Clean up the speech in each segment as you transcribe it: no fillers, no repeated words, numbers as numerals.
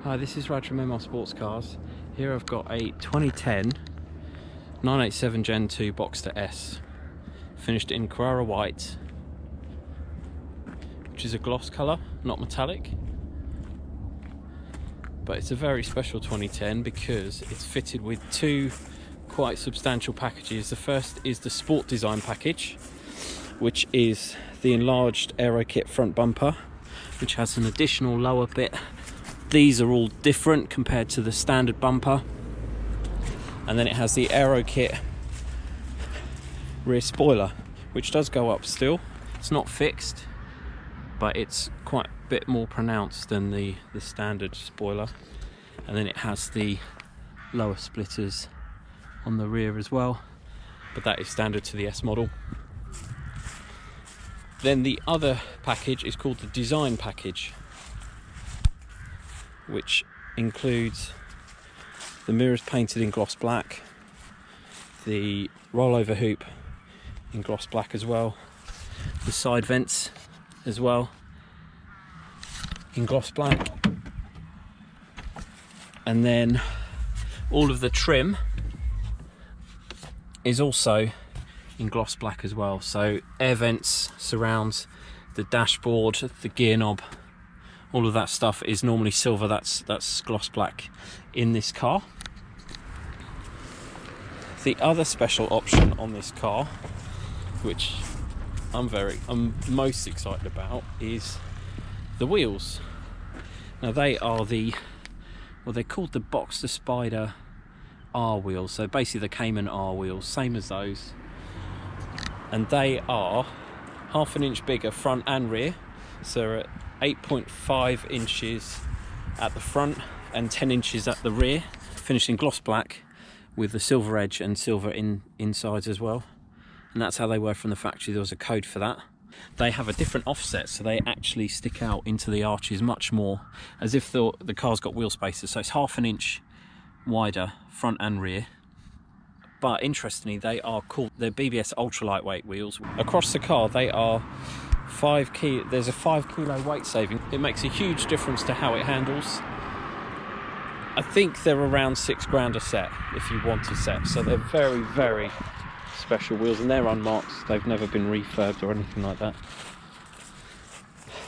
Hi, this is Raj from ML Sportscars. Here I've got a 2010 987 Gen 2 Boxster S, finished in Carrara White, which is a gloss colour, not metallic. But it's a very special 2010 because it's fitted with two quite substantial packages. The first is the SportDesign package, which is the enlarged Aerokit front bumper, which has an additional lower bit. These are all different compared to the standard bumper. And then it has the Aerokit rear spoiler, which does go up still. It's not fixed, but it's quite a bit more pronounced than the standard spoiler. And then it has the lower splitters on the rear as well, but that is standard to the S model. Then the other package is called the Design package, which includes the mirrors painted in gloss black, the rollover hoop in gloss black as well, the side vents as well in gloss black, and then all of the trim is also in gloss black as well. So air vents, surrounds, the dashboard, the gear knob, all of that stuff is normally silver. That's gloss black in this car. The other special option on this car, which I'm most excited about, is the wheels. Now they are they're called the Boxster Spyder R wheels. So basically the Cayman R wheels, same as those. And they are 1/2 inch bigger front and rear. So at 8.5 inches at the front and 10 inches at the rear, finished in gloss black with the silver edge and silver insides as well. And that's how they were from the factory. There was a code for that. They have a different offset, so they actually stick out into the arches much more, as if the car's got wheel spacers. So it's 1/2 inch wider front and rear. But interestingly, they're BBS ultra lightweight wheels. Across the car, they are 5 kilo. There's a 5 kilo weight saving. It makes a huge difference to how it handles. I think they're around £6 a set if you want a set. So they're very, very special wheels, and they're unmarked. They've never been refurbed or anything like that.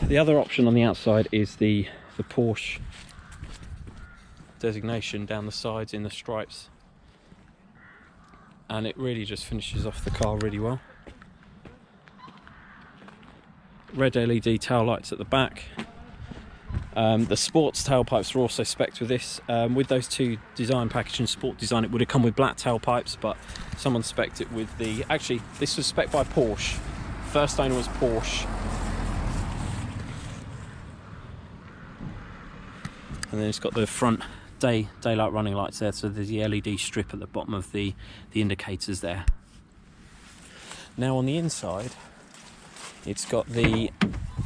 The other option on the outside is the Porsche designation down the sides in the stripes, and it really just finishes off the car really well. Red LED tail lights at the back. The sports tailpipes are also spec'd with this. With those two design packages, SportDesign, it would have come with black tailpipes, but someone spec'd it with the... Actually, this was spec'd by Porsche. First owner was Porsche. And then it's got the front daylight running lights there, so there's the LED strip at the bottom of the indicators there. Now on the inside, it's got the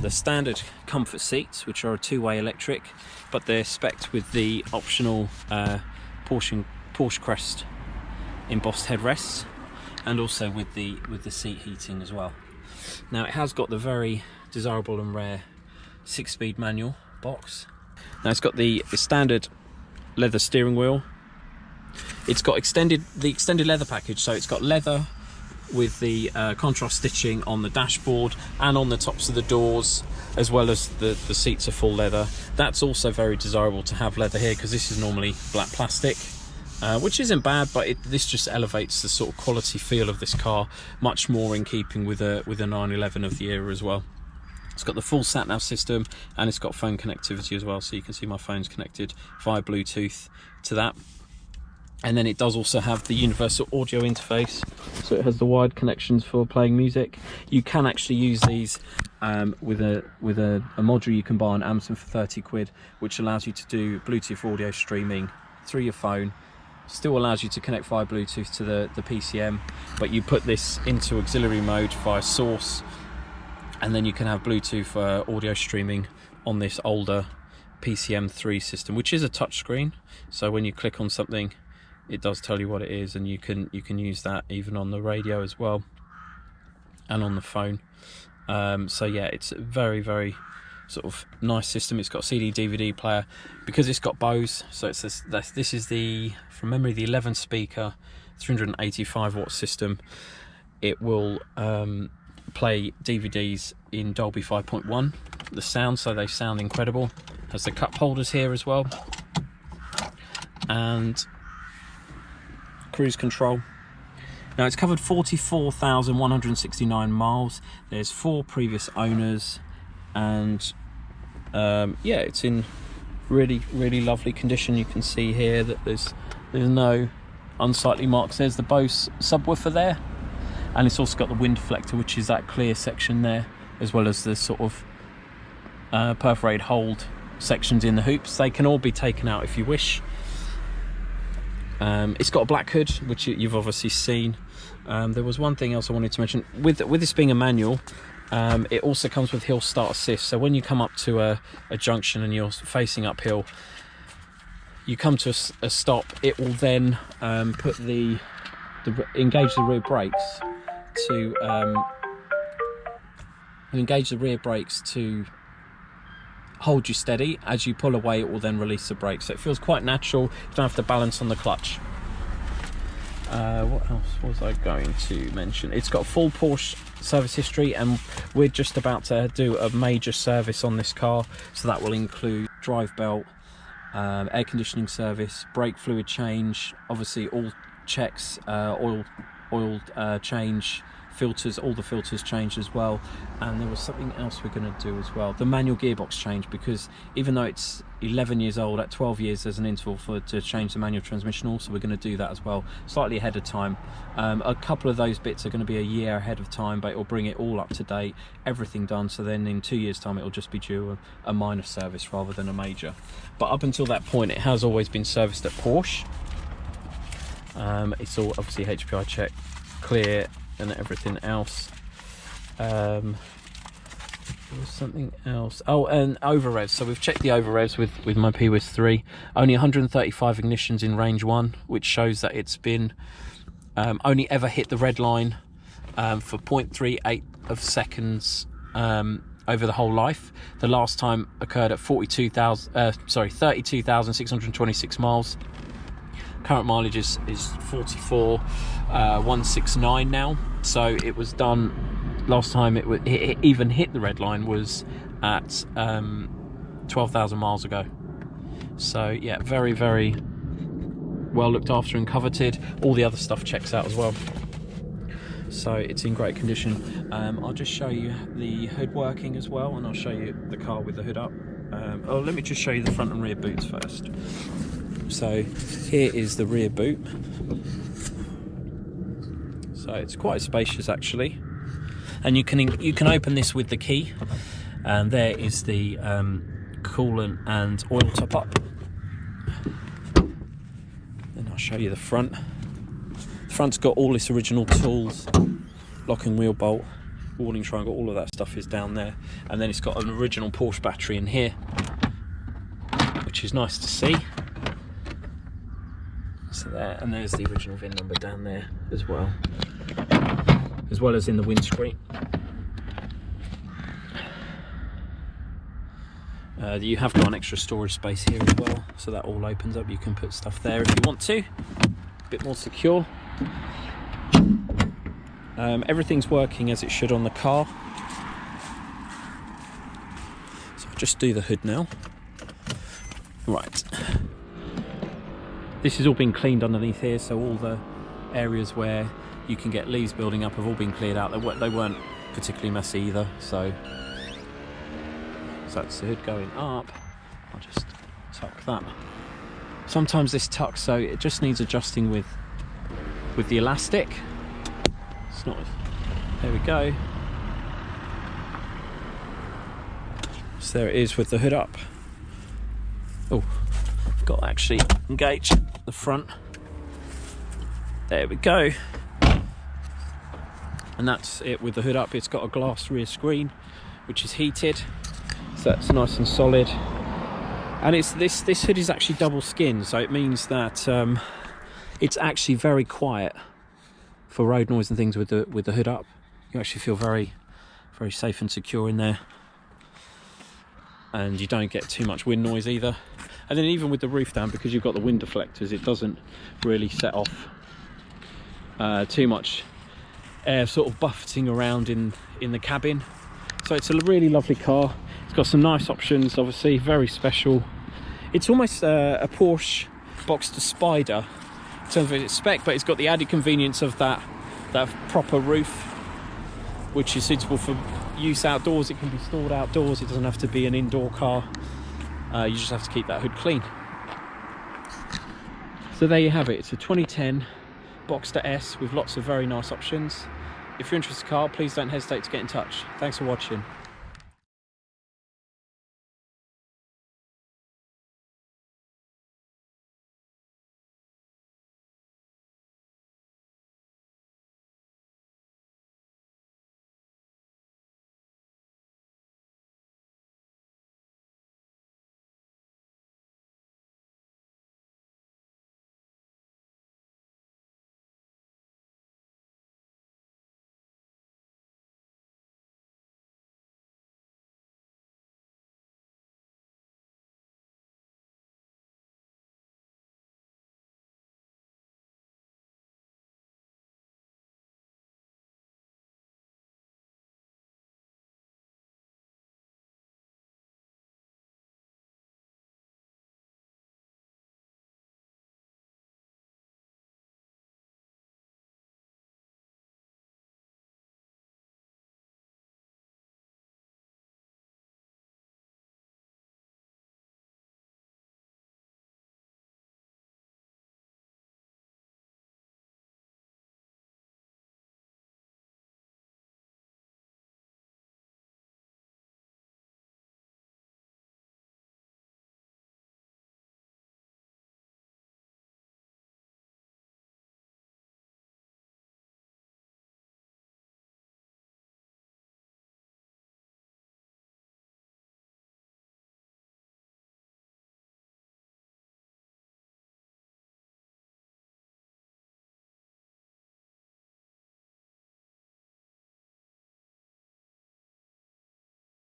standard comfort seats, which are a two-way electric, but they're spec'd with the optional Porsche crest embossed headrests, and also with the seat heating as well. Now it has got the very desirable and rare 6-speed manual box. Now it's got the standard leather steering wheel. It's got the extended leather package, so it's got leather with the contrast stitching on the dashboard and on the tops of the doors, as well as the seats are full leather. That's also very desirable to have leather here, because this is normally black plastic, which isn't bad, but this just elevates the sort of quality feel of this car much more, in keeping with a 911 of the era as well. It's got the full Nav system, and it's got phone connectivity as well, so you can see my phone's connected via Bluetooth to that. And then it does also have the universal audio interface, so it has the wired connections for playing music. You can actually use these with a module you can buy on Amazon for 30 quid, which allows you to do Bluetooth audio streaming through your phone. Still allows you to connect via Bluetooth to the PCM, but you put this into auxiliary mode via source, and then you can have Bluetooth audio streaming on this older PCM3 system, which is a touchscreen. So when you click on something, it does tell you what it is, and you can use that even on the radio as well, and on the phone. So yeah, it's very, very sort of nice system. It's got a CD DVD player because it's got BOSE. So it's this is the, from memory, the 11 speaker 385 watt system. It will play DVDs in Dolby 5.1. The sound, so they sound incredible. Has the cup holders here as well, and cruise control. Now it's covered 44,169 miles. There's 4 previous owners, and yeah, it's in really lovely condition. You can see here that there's no unsightly marks. There's the BOSE subwoofer there, and it's also got the wind deflector, which is that clear section there, as well as the sort of perforated hold sections in the hoops. They can all be taken out if you wish. It's got a black hood, which you've obviously seen. There was one thing else I wanted to mention. With this being a manual, it also comes with hill start assist. So when you come up to a junction and you're facing uphill, you come to a stop, it will then put engage the rear brakes to hold you steady. As you pull away, it will then release the brakes. So it feels quite natural. You don't have to balance on the clutch. What else was I going to mention? It's got full Porsche service history, and we're just about to do a major service on this car. So that will include drive belt, air conditioning service, brake fluid change, obviously all checks, oil change, filters, all the filters changed as well. And there was something else we're going to do as well, the manual gearbox change, because even though it's 11 years old, at 12 years there's an interval to change the manual transmission also. We're going to do that as well, slightly ahead of time. A couple of those bits are going to be a year ahead of time, but it will bring it all up to date, everything done, so then in 2 years time it will just be due a minor service rather than a major. But up until that point it has always been serviced at Porsche. It's all obviously HPI check, clear, and everything else. There was something else. Oh, and over revs. So we've checked the over revs with my PWIS 3. Only 135 ignitions in range 1, which shows that it's been only ever hit the red line for 0.38 of seconds over the whole life. The last time occurred at 32,626 miles. Current mileage is 44,169 now. So it was done, last time it even hit the red line was at 12,000 miles ago. So yeah, very well looked after and coveted. All the other stuff checks out as well, so it's in great condition. I'll just show you the hood working as well, and I'll show you the car with the hood up. Let me just show you the front and rear boots first. So here is the rear boot. So it's quite spacious actually, and you can open this with the key, and there is the coolant and oil top up. Then I'll show you the front. The front's got all its original tools, locking wheel bolt, warning triangle, all of that stuff is down there, and then it's got an original Porsche battery in here, which is nice to see. So there, and there's the original VIN number down there as well as in the windscreen. You have got an extra storage space here as well, so that all opens up. You can put stuff there if you want to, a bit more secure. Everything's working as it should on the car. So I'll just do the hood now. Right. This has all been cleaned underneath here, so all the areas where you can get leaves building up have all been cleared out. They weren't particularly messy either, so that's the hood going up. I'll just tuck that. Sometimes this tucks, so it just needs adjusting with the elastic. It's not. There we go. So there it is with the hood up. Oh, I've got to actually engage the front. There we go. And that's it with the hood up. It's got a glass rear screen, which is heated, so that's nice and solid. And it's this hood is actually double skin, so it means that it's actually very quiet for road noise and things with the hood up. You actually feel very safe and secure in there. and you don't get too much wind noise either. And then even with the roof down, because you've got the wind deflectors, it doesn't really set off too much air sort of buffeting around in the cabin. So it's a really lovely car. It's got some nice options, obviously, very special. It's almost a Porsche Boxster Spyder in terms of its spec, but it's got the added convenience of that proper roof, which is suitable for use outdoors. It can be stored outdoors. It doesn't have to be an indoor car. You just have to keep that hood clean. So there you have it. It's a 2010 Boxster S with lots of very nice options. If you're interested in the car, please don't hesitate to get in touch. Thanks for watching.